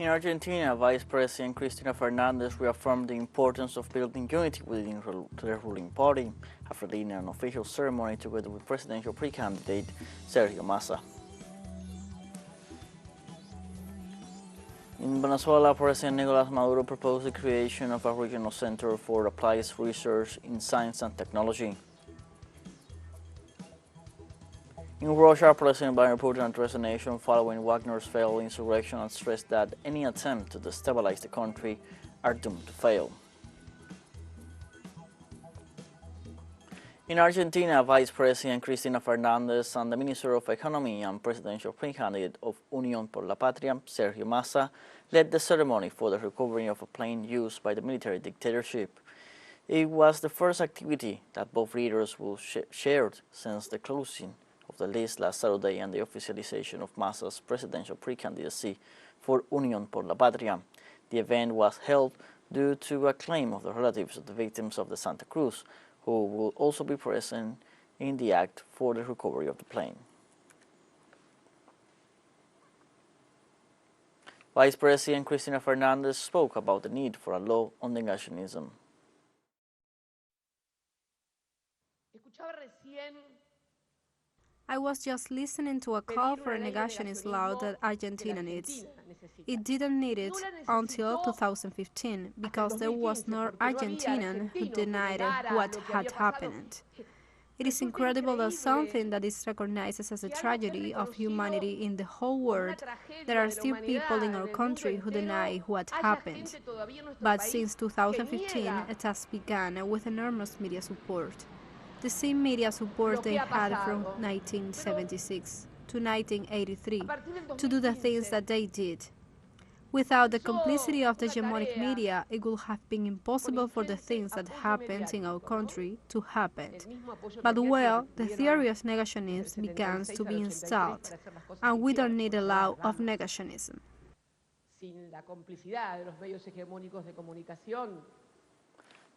Argentina, Vice President Cristina Fernandez reaffirmed the importance of building unity within the ruling party after leading an official ceremony together with presidential pre-candidate Sergio Massa. In Venezuela, President Nicolás Maduro proposed the creation of a regional center for applied research in science and technology. In Russia, President Vladimir Putin addressed the nation following Wagner's failed insurrection and stressed that any attempt to destabilize the country are doomed to fail. In Argentina, Vice President Cristina Fernandez and the Minister of Economy and presidential pre-candidate of Unión por la Patria, Sergio Massa, led the ceremony for the recovery of a plane used by the military dictatorship. It was the first activity that both leaders will shared since the closing of the list last Saturday and the officialization of Massa's presidential pre-candidacy for Unión por la Patria. The event was held due to a claim of the relatives of the victims of the Santa Cruz, who will also be present in the act for the recovery of the plane. Vice President Cristina Fernandez spoke about the need for a law on negationism. I was just listening to a call for a negationist law that Argentina needs. It didn't need it until 2015 because there was no Argentinian who denied what had happened. It is incredible that something that is recognized as a tragedy of humanity in the whole world, there are still people in our country who deny what happened. But since 2015, it has begun with enormous media support. The same media support they had from 1976 to 1983 to do the things that they did. Without the complicity of the hegemonic media, it would have been impossible for the things that happened in our country to happen. But well, the theory of negationism begins to be installed, and we don't need a law of negationism.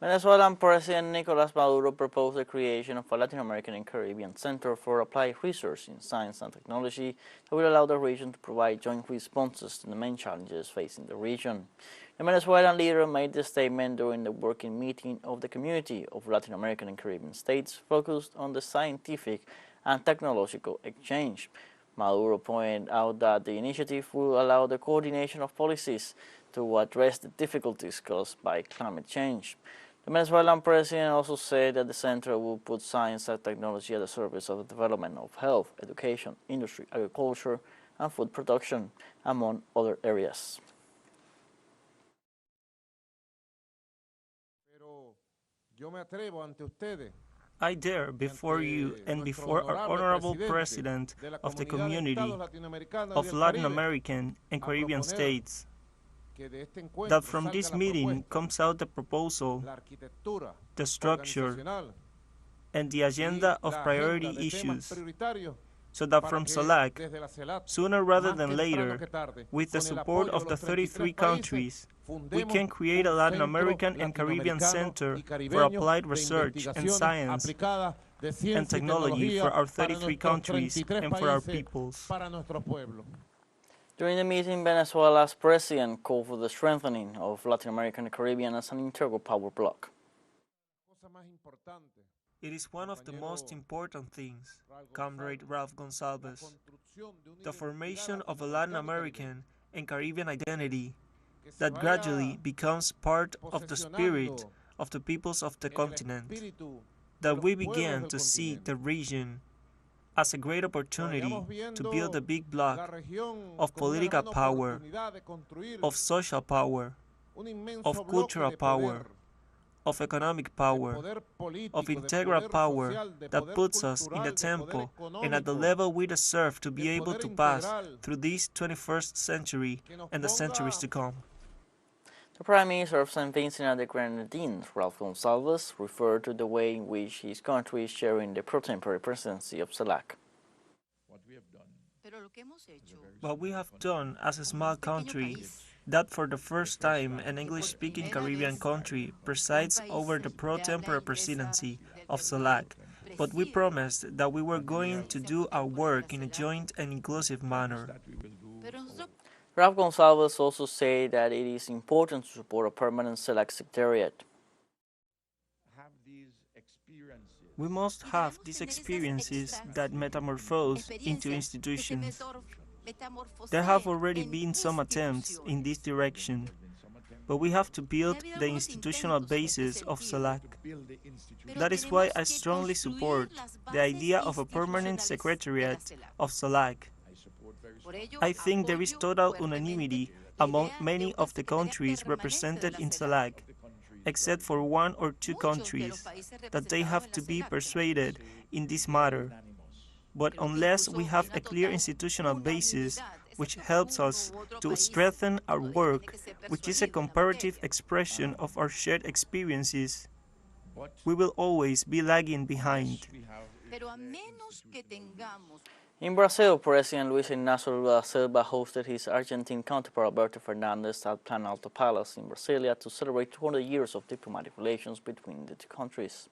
Venezuelan President Nicolás Maduro proposed the creation of a Latin American and Caribbean Center for Applied Research in Science and Technology that will allow the region to provide joint responses to the main challenges facing the region. The Venezuelan leader made the statement during the working meeting of the Community of Latin American and Caribbean States focused on the scientific and technological exchange. Maduro pointed out that the initiative will allow the coordination of policies to address the difficulties caused by climate change. The Venezuelan president also said that the center will put science and technology at the service of the development of health, education, industry, agriculture, and food production, among other areas. I dare before you and before our honorable president of the Community of Latin American and Caribbean States that from this meeting comes out the proposal, the structure, and the agenda of priority issues, so that from CELAC, sooner rather than later, with the support of the 33 countries, we can create a Latin American and Caribbean Center for applied research and science and technology for our 33 countries and for our peoples. During the meeting, Venezuela's president called for the strengthening of Latin American and Caribbean as an integral power bloc. It is one of the most important things, Comrade Ralph Gonsalves, the formation of a Latin American and Caribbean identity that gradually becomes part of the spirit of the peoples of the continent, that we begin to see the region as a great opportunity to build a big bloc of political power, of social power, of cultural power, of economic power, of integral power that puts us in the tempo and at the level we deserve to be able to pass through this 21st century and the centuries to come. The Prime Minister of St. Vincent and the Grenadines, Ralph Gonsalves, referred to the way in which his country is sharing the pro-tempore presidency of CELAC. What we have done as a small country, that for the first time an English-speaking Caribbean country presides over the pro-tempore presidency of CELAC, but we promised that we were going to do our work in a joint and inclusive manner. Ralph Gonsalves also said that it is important to support a permanent CELAC secretariat. We must have these experiences that metamorphose into institutions. There have already been some attempts in this direction, but we have to build the institutional basis of CELAC. That is why I strongly support the idea of a permanent secretariat of CELAC. I think there is total unanimity among many of the countries represented in CELAC, except for one or two countries, that they have to be persuaded in this matter. But unless we have a clear institutional basis which helps us to strengthen our work, which is a comparative expression of our shared experiences, we will always be lagging behind. In Brazil, President Luis Inácio Lula da Silva hosted his Argentine counterpart Alberto Fernandez at Planalto Palace in Brasilia to celebrate 200 years of diplomatic relations between the two countries.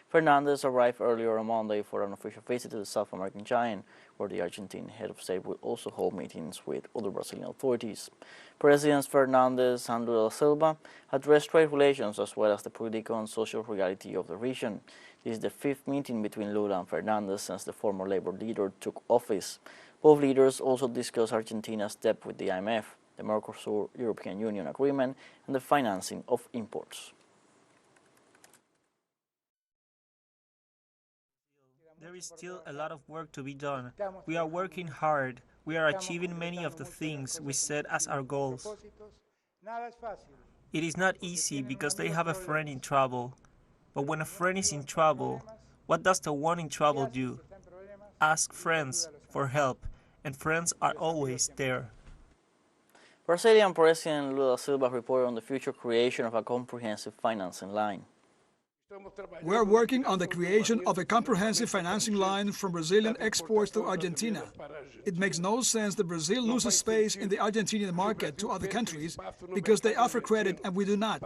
Fernandez arrived earlier on Monday for an official visit to the South American giant, where the Argentine head of state will also hold meetings with other Brazilian authorities. Presidents Fernandez and Lula da Silva addressed trade relations as well as the political and social reality of the region. This is the fifth meeting between Lula and Fernandez since the former labor leader took office. Both leaders also discussed Argentina's debt with the IMF, the Mercosur European Union agreement, and the financing of imports. There is still a lot of work to be done. We are working hard. We are achieving many of the things we set as our goals. It is not easy because they have a friend in trouble. But when a friend is in trouble, what does the one in trouble do? Ask friends for help, and friends are always there. Brazilian President Lula da Silva reported on the future creation of a comprehensive financing line. We are working on the creation of a comprehensive financing line from Brazilian exports to Argentina. It makes no sense that Brazil loses space in the Argentinian market to other countries because they offer credit and we do not.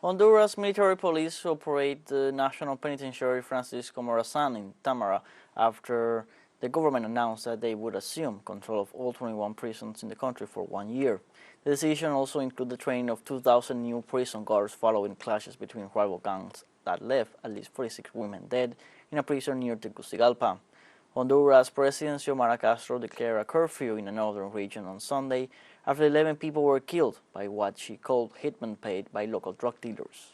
Honduras military police operate the National Penitentiary Francisco Morazan in Tamara after the government announced that they would assume control of all 21 prisons in the country for 1 year. The decision also included the training of 2,000 new prison guards following clashes between rival gangs that left at least 46 women dead in a prison near Tegucigalpa. Honduras President Xiomara Castro declared a curfew in the northern region on Sunday after 11 people were killed by what she called hitmen paid by local drug dealers.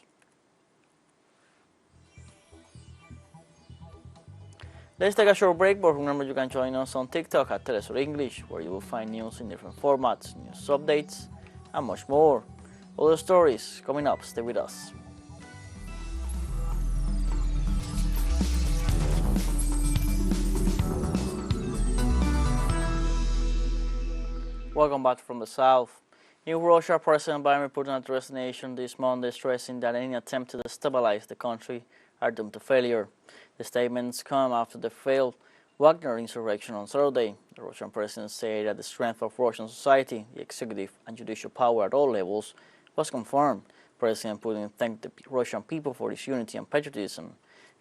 Let's take a short break, but remember you can join us on TikTok at teleSUR English, where you will find news in different formats, news updates, and much more. Other stories coming up. Stay with us. Welcome back from the South. In Russia, President Vladimir Putin addressed the nation this Monday, stressing that any attempt to destabilize the country are doomed to failure. The statements come after the failed Wagner insurrection on Saturday. The Russian president said that the strength of Russian society, the executive and judicial power at all levels, was confirmed. President Putin thanked the Russian people for this unity and patriotism.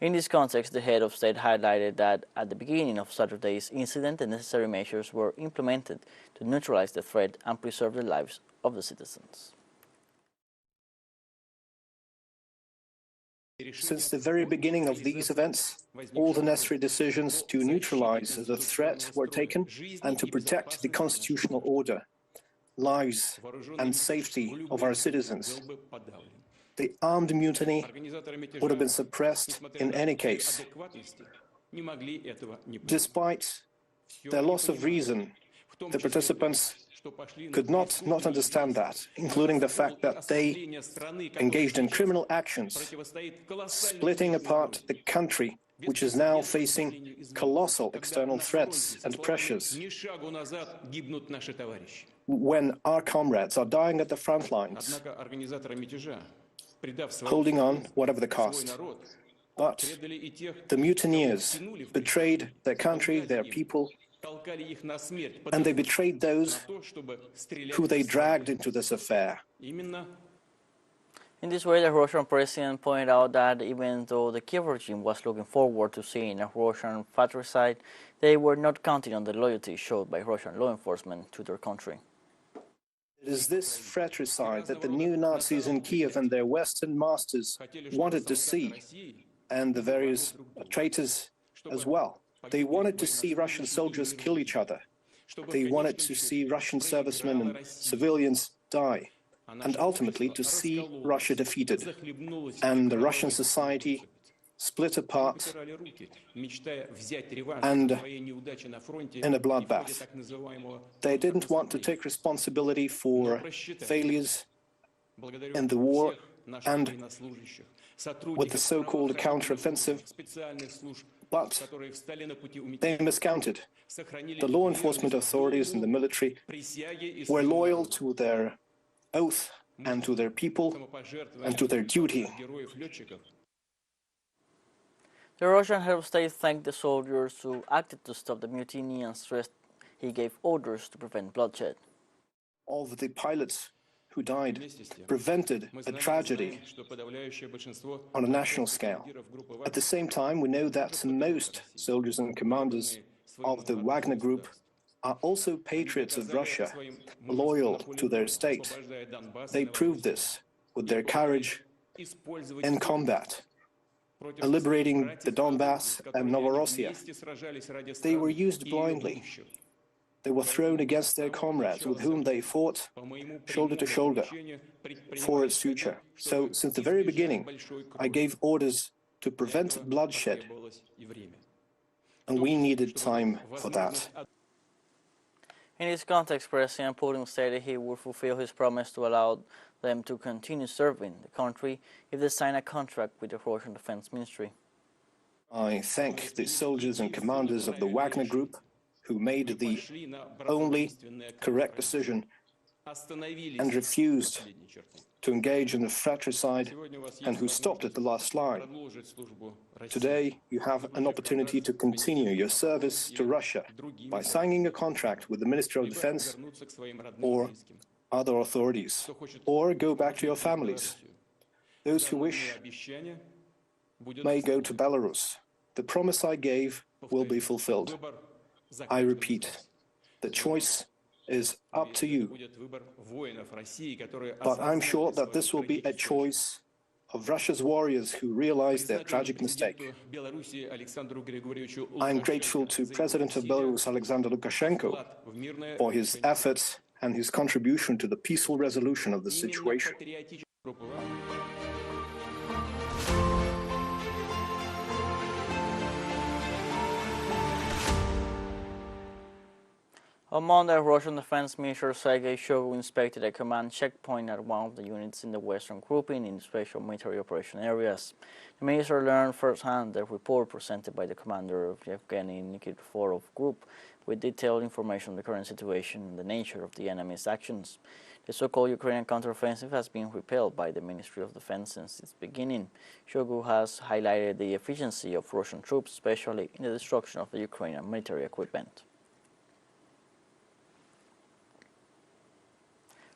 In this context, the head of state highlighted that at the beginning of Saturday's incident, the necessary measures were implemented to neutralize the threat and preserve the lives of the citizens. Since the very beginning of these events, all the necessary decisions to neutralize the threat were taken and to protect the constitutional order, lives and safety of our citizens. The armed mutiny would have been suppressed in any case. Despite their loss of reason, the participants could not understand that, including the fact that they engaged in criminal actions, splitting apart the country, which is now facing colossal external threats and pressures. When our comrades are dying at the front lines, holding on whatever the cost, but the mutineers betrayed their country, their people, and they betrayed those who they dragged into this affair. In this way, the Russian president pointed out that even though the Kiev regime was looking forward to seeing a Russian fratricide, they were not counting on the loyalty showed by Russian law enforcement to their country. It is this fratricide that the new Nazis in Kiev and their Western masters wanted to see, and the various traitors as well. They wanted to see Russian soldiers kill each other. They wanted to see Russian servicemen and civilians die, and ultimately to see Russia defeated and the Russian society split apart and in a bloodbath. They didn't want to take responsibility for failures in the war, and with the so-called counteroffensive, but they miscounted. The law enforcement authorities and the military were loyal to their oath and to their people and to their duty. The Russian head of state thanked the soldiers who acted to stop the mutiny and stressed he gave orders to prevent bloodshed. All of the pilots who died prevented a tragedy on a national scale. At the same time, we know that most soldiers and commanders of the Wagner Group are also patriots of Russia, loyal to their state. They proved this with their courage in combat, liberating the Donbass and Novorossiya. They were used blindly. They were thrown against their comrades with whom they fought shoulder to shoulder for its future. So, since the very beginning, I gave orders to prevent bloodshed, and we needed time for that. In this context, President Putin stated he would fulfill his promise to allow them to continue serving the country if they sign a contract with the Russian Defense Ministry. I thank the soldiers and commanders of the Wagner Group who made the only correct decision and refused to engage in the fratricide and who stopped at the last line. Today, you have an opportunity to continue your service to Russia by signing a contract with the Ministry of Defense or other authorities, or go back to your families. Those who wish may go to Belarus. The promise I gave will be fulfilled. I repeat, the choice is up to you. But I'm sure that this will be a choice of Russia's warriors who realize their tragic mistake. I'm grateful to President of Belarus, Alexander Lukashenko, for his efforts and his contribution to the peaceful resolution of the situation. On Monday, Russian Defense Minister Sergei Shoigu inspected a command checkpoint at one of the units in the Western grouping in special military operation areas. The minister learned firsthand the report presented by the commander of Yevgeny Nikiforov Group with detailed information on the current situation and the nature of the enemy's actions. The so-called Ukrainian counteroffensive has been repelled by the Ministry of Defense since its beginning. Shoigu has highlighted the efficiency of Russian troops, especially in the destruction of the Ukrainian military equipment.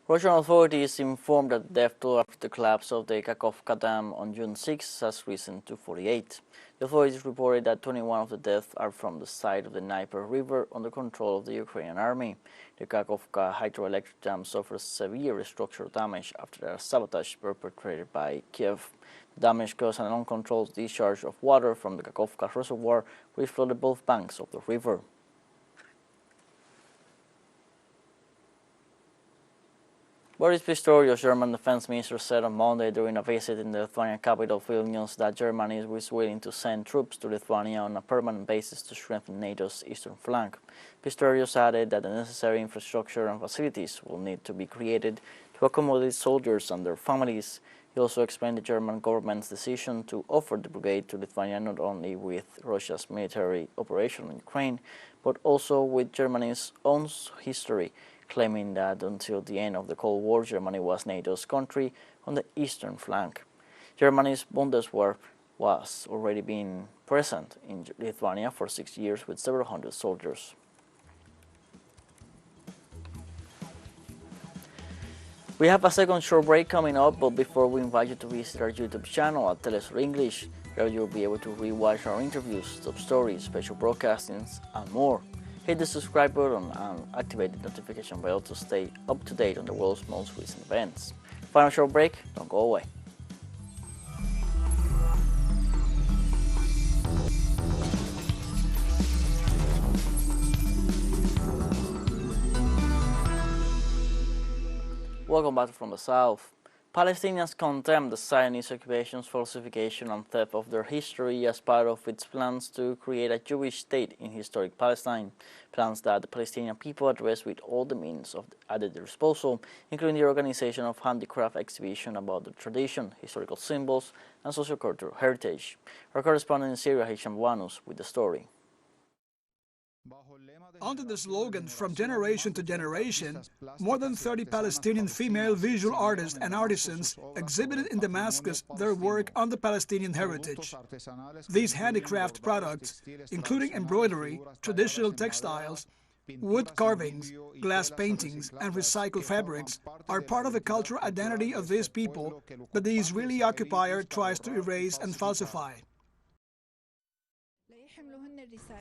Russian authorities informed that the death toll after the collapse of the Kakhovka Dam on June 6 has risen to 48. The authorities reported that 21 of the deaths are from the side of the Dnieper River under control of the Ukrainian army. The Kakhovka hydroelectric dam suffered severe structural damage after a sabotage perpetrated by Kiev. The damage caused an uncontrolled discharge of water from the Kakhovka reservoir, which flooded both banks of the river. Boris Pistorius, German defense minister, said on Monday during a visit in the Lithuanian capital Vilnius that Germany is willing to send troops to Lithuania on a permanent basis to strengthen NATO's eastern flank. Pistorius added that the necessary infrastructure and facilities will need to be created to accommodate soldiers and their families. He also explained the German government's decision to offer the brigade to Lithuania not only with Russia's military operation in Ukraine, but also with Germany's own history, claiming that until the end of the Cold War, Germany was NATO's country on the eastern flank. Germany's Bundeswehr was already been present in Lithuania for 6 years with several hundred soldiers. We have a second short break coming up, but before we invite you to visit our YouTube channel at teleSUR English, where you'll be able to rewatch our interviews, top stories, special broadcastings, and more. Hit the subscribe button and activate the notification bell to stay up to date on the world's most recent events. Final short break, don't go away. Welcome back from the South. Palestinians condemn the Zionist occupation's falsification and theft of their history as part of its plans to create a Jewish state in historic Palestine, plans that the Palestinian people address with all the means at their disposal, including the organization of handicraft exhibition about the tradition, historical symbols, and sociocultural heritage. Our correspondent in Syria, Hisham Wanus, with the story. Under the slogan "From Generation to Generation," more than 30 Palestinian female visual artists and artisans exhibited in Damascus their work on the Palestinian heritage. These handicraft products, including embroidery, traditional textiles, wood carvings, glass paintings, and recycled fabrics, are part of the cultural identity of these people that the Israeli occupier tries to erase and falsify.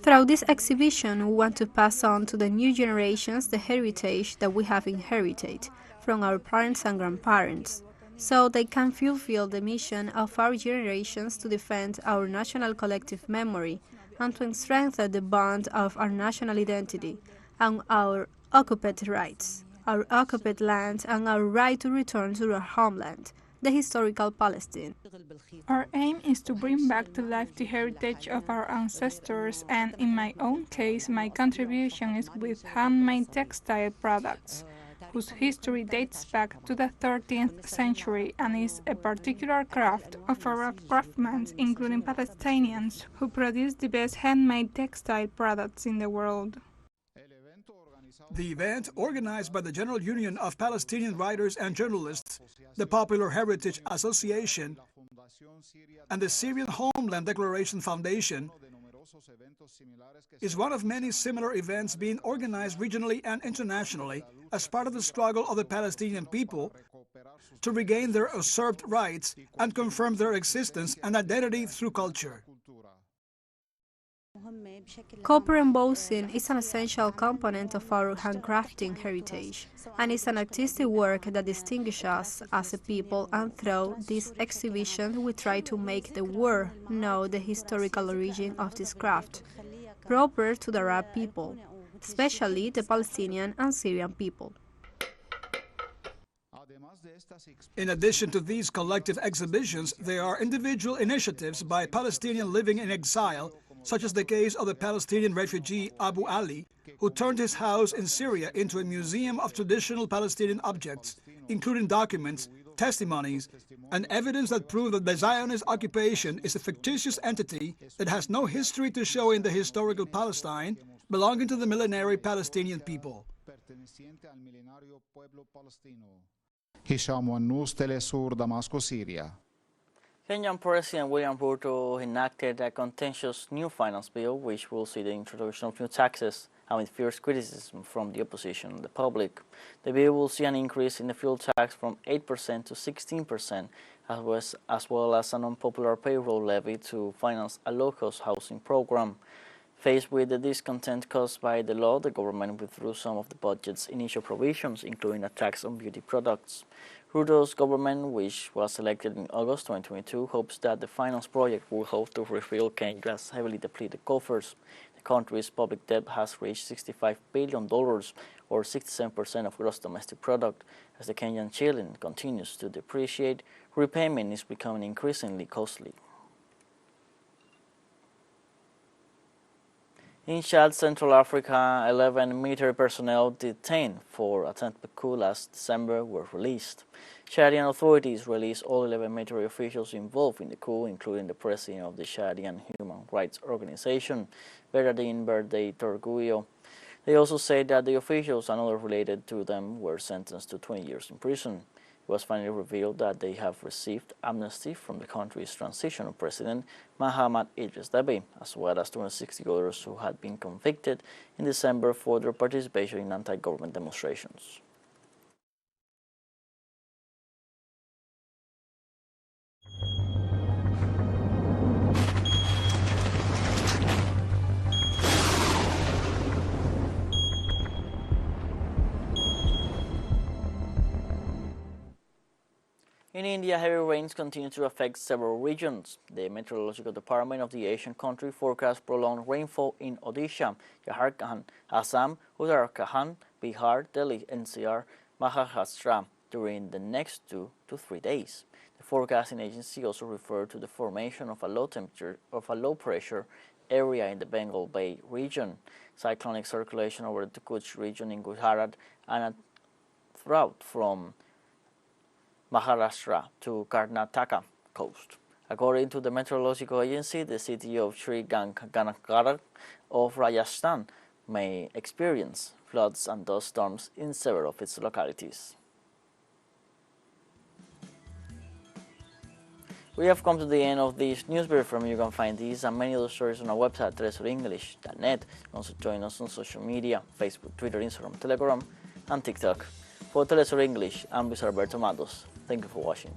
Through this exhibition, we want to pass on to the new generations the heritage that we have inherited from our parents and grandparents, so they can fulfill the mission of our generations to defend our national collective memory and to strengthen the bond of our national identity and our occupied rights, our occupied land, and our right to return to our homeland, the historical Palestine. Our aim is to bring back to life the heritage of our ancestors, and in my own case, my contribution is with handmade textile products, whose history dates back to the 13th century and is a particular craft of Arab craftsmen, including Palestinians, who produce the best handmade textile products in the world. The event, organized by the General Union of Palestinian Writers and Journalists, the Popular Heritage Association, and the Syrian Homeland Declaration Foundation, is one of many similar events being organized regionally and internationally as part of the struggle of the Palestinian people to regain their usurped rights and confirm their existence and identity through culture. Copper embossing is an essential component of our handcrafting heritage, and is an artistic work that distinguishes us as a people, and through this exhibition we try to make the world know the historical origin of this craft, proper to the Arab people, especially the Palestinian and Syrian people. In addition to these collective exhibitions, there are individual initiatives by Palestinians living in exile, such as the case of the Palestinian refugee Abu Ali, who turned his house in Syria into a museum of traditional Palestinian objects, including documents, testimonies, and evidence that prove that the Zionist occupation is a fictitious entity that has no history to show in the historical Palestine, belonging to the millenary Palestinian people. Hisham Wanus, teleSUR, Damascus, Syria. Kenyan President William Ruto enacted a contentious new finance bill which will see the introduction of new taxes, amid fierce criticism from the opposition and the public. The bill will see an increase in the fuel tax from 8% to 16%, as well as an unpopular payroll levy to finance a low-cost housing program. Faced with the discontent caused by the law, the government withdrew some of the budget's initial provisions, including a tax on beauty products. Ruto's government, which was elected in August 2022, hopes that the finance project will help to refill Kenya's heavily depleted coffers. The country's public debt has reached $65 billion, or 67% of gross domestic product. As the Kenyan shilling continues to depreciate, repayment is becoming increasingly costly. In Chad, Central Africa, 11 military personnel detained for attempted coup last December were released. Chadian authorities released all 11 military officials involved in the coup, including the president of the Chadian Human Rights Organization, Bernardine Berde Torguyo. They also said that the officials and others related to them were sentenced to 20 years in prison. It was finally revealed that they have received amnesty from the country's transitional president, Mahamat Idris Deby, as well as 260 others who had been convicted in December for their participation in anti-government demonstrations. In India, heavy rains continue to affect several regions. The Meteorological Department of the Asian country forecasts prolonged rainfall in Odisha, Jharkhand, Assam, Uttarakhand, Bihar, Delhi, NCR, Maharashtra during the next 2 to 3 days. The forecasting agency also referred to the formation of a low pressure area in the Bengal Bay region, cyclonic circulation over the Kutch region in Gujarat, and a drought from Maharashtra to Karnataka coast. According to the meteorological agency, the city of Sri Ganganagar of Rajasthan may experience floods and dust storms in several of its localities. We have come to the end of this news briefing. You can find these and many other stories on our website, telesurenglish.net. Also join us on social media, Facebook, Twitter, Instagram, Telegram, and TikTok. For TeleSUR English, I'm Luis Alberto Matos. Thank you for watching.